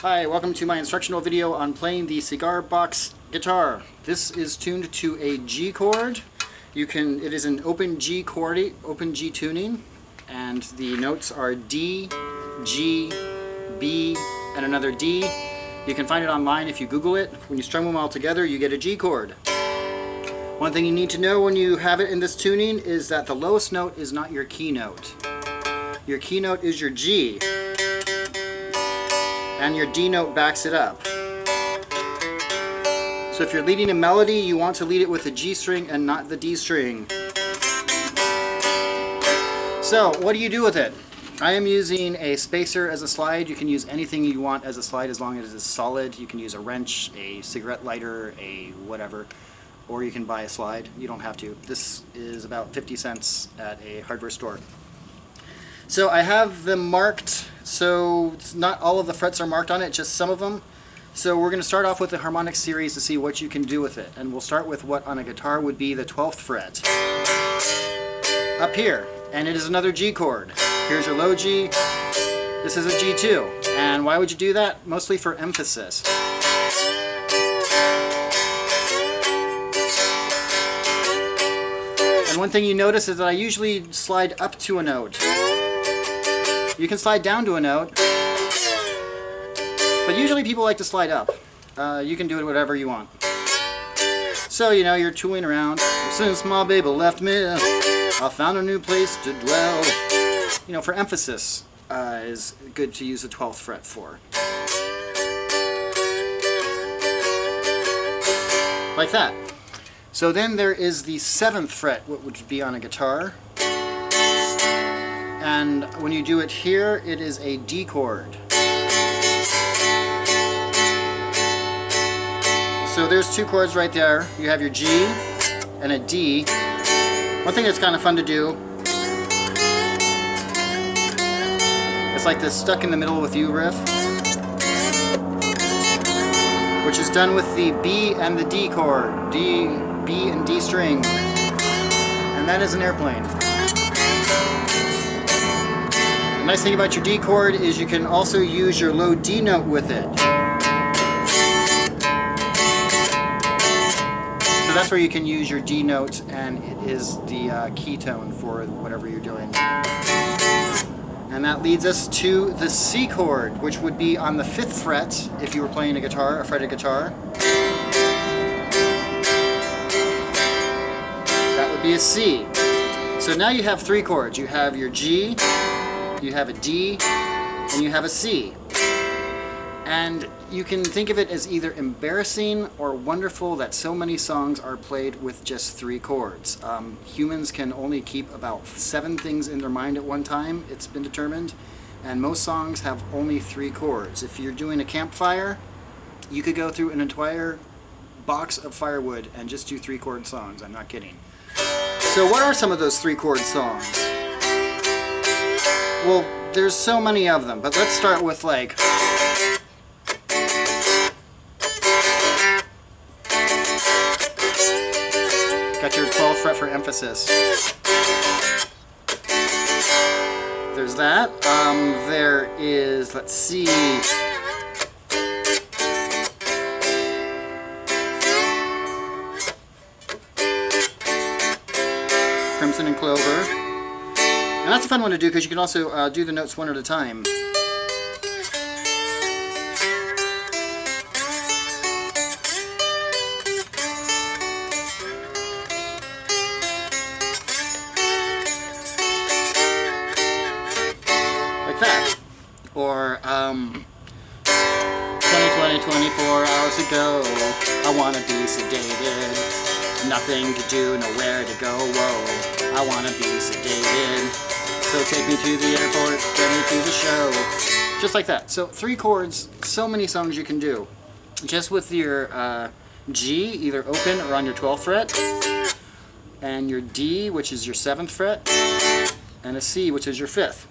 Hi, welcome to my instructional video on playing the Cigar box guitar. This is tuned to a G chord. It is an open G chord, open G tuning, and the notes are D, G, B, and another D. You can find it online if you Google it. When you strum them all together, you get a G chord. One thing you need to know when you have it in this tuning is that the lowest note is not your key note. Your key note is your G, and your D note backs it up. So if you're leading a melody, you want to lead it with the G string and not the D string. So what do you do with it? I am using a spacer as a slide. You can use anything you want as a slide as long as it's solid. You can use a wrench, a cigarette lighter, a whatever, or you can buy a slide. You don't have to. This is about 50 cents at a hardware store. So I have them marked, so not all of the frets are marked on it, just some of them. So we're going to start off with the harmonic series to see what you can do with it. And we'll start with what on a guitar would be the 12th fret. Up here, and it is another G chord. Here's your low G, this is a G2. And why would you do that? Mostly for emphasis. And one thing you notice is that I usually slide up to a note. You can slide down to a note, but usually people like to slide up. You can do it whatever you want. So, you know, you're tooling around. Since my baby left me, I found a new place to dwell. You know, for emphasis is good to use the 12th fret for. Like that. So then there is the 7th fret, what would be on a guitar. And when you do it here, it is a D chord. So there's two chords right there. You have your G and a D. One thing that's kind of fun to do, it's like this stuck in the middle with you riff, which is done with the B and the D chord. D, B, and D string. And that is an airplane. The nice thing about your D chord is you can also use your low D note with it. So that's where you can use your D note, and it is the key tone for whatever you're doing. And that leads us to the C chord, which would be on the 5th fret if you were playing a guitar, a fretted guitar. That would be a C. So now you have 3 chords. You have your G, you have a D, and you have a C. And you can think of it as either embarrassing or wonderful that so many songs are played with just 3 chords. Humans can only keep about 7 things in their mind at one time, it's been determined, and most songs have only 3 chords. If you're doing a campfire, you could go through an entire box of firewood and just do 3 chord songs, I'm not kidding. So what are some of those 3 chord songs? Well, there's so many of them, but let's start with like... Got your 12th fret for emphasis. There's that. There is, let's see... Crimson and Clover. And that's a fun one to do because you can also do the notes one at a time. Like that. Or 24 hours ago, I want to be sedated. Nothing to do, nowhere to go, whoa. I want to be sedated. So take me to the airport, get me to the show. Just like that. So 3 chords, so many songs you can do. Just with your G, either open or on your 12th fret, and your D, which is your 7th fret, and a C, which is your 5th.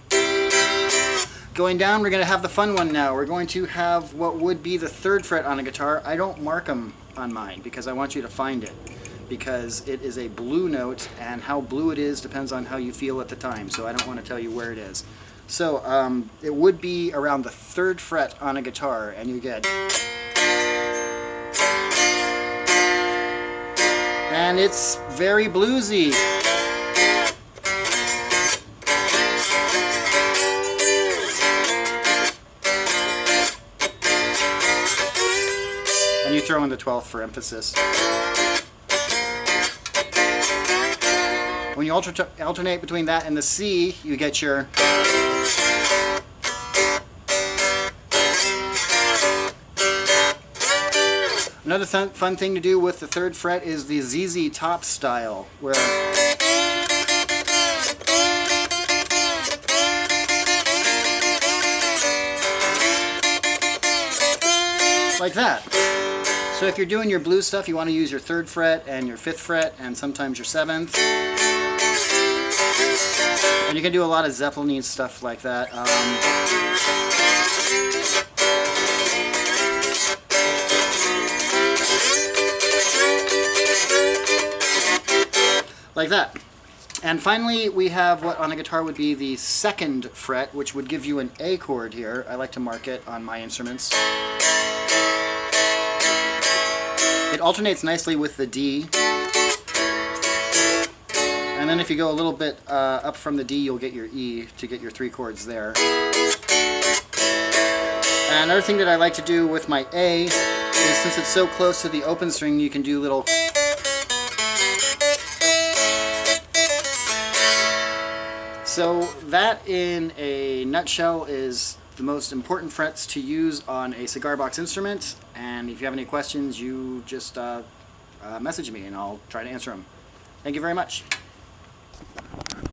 Going down, we're going to have the fun one now. We're going to have what would be the 3rd fret on a guitar. I don't mark them on mine because I want you to find it. Because it is a blue note, and how blue it is depends on how you feel at the time, so I don't want to tell you where it is. So it would be around the 3rd fret on a guitar, and you get, and it's very bluesy. And you throw in the 12th for emphasis. When you alternate between that and the C, you get your Another fun thing to do with the 3rd fret is the ZZ Top style, where like that. So if you're doing your blues stuff, you want to use your 3rd fret and your 5th fret and sometimes your 7th. And you can do a lot of Zeppelin stuff like that. Like that. And finally, we have what on a guitar would be the 2nd fret, which would give you an A chord here. I like to mark it on my instruments. It alternates nicely with the D. And then if you go a little bit up from the D, you'll get your E to get your 3 chords there. And another thing that I like to do with my A is, since it's so close to the open string, you can do little... So that, in a nutshell, is the most important frets to use on a cigar box instrument. And if you have any questions, you just message me and I'll try to answer them. Thank you very much.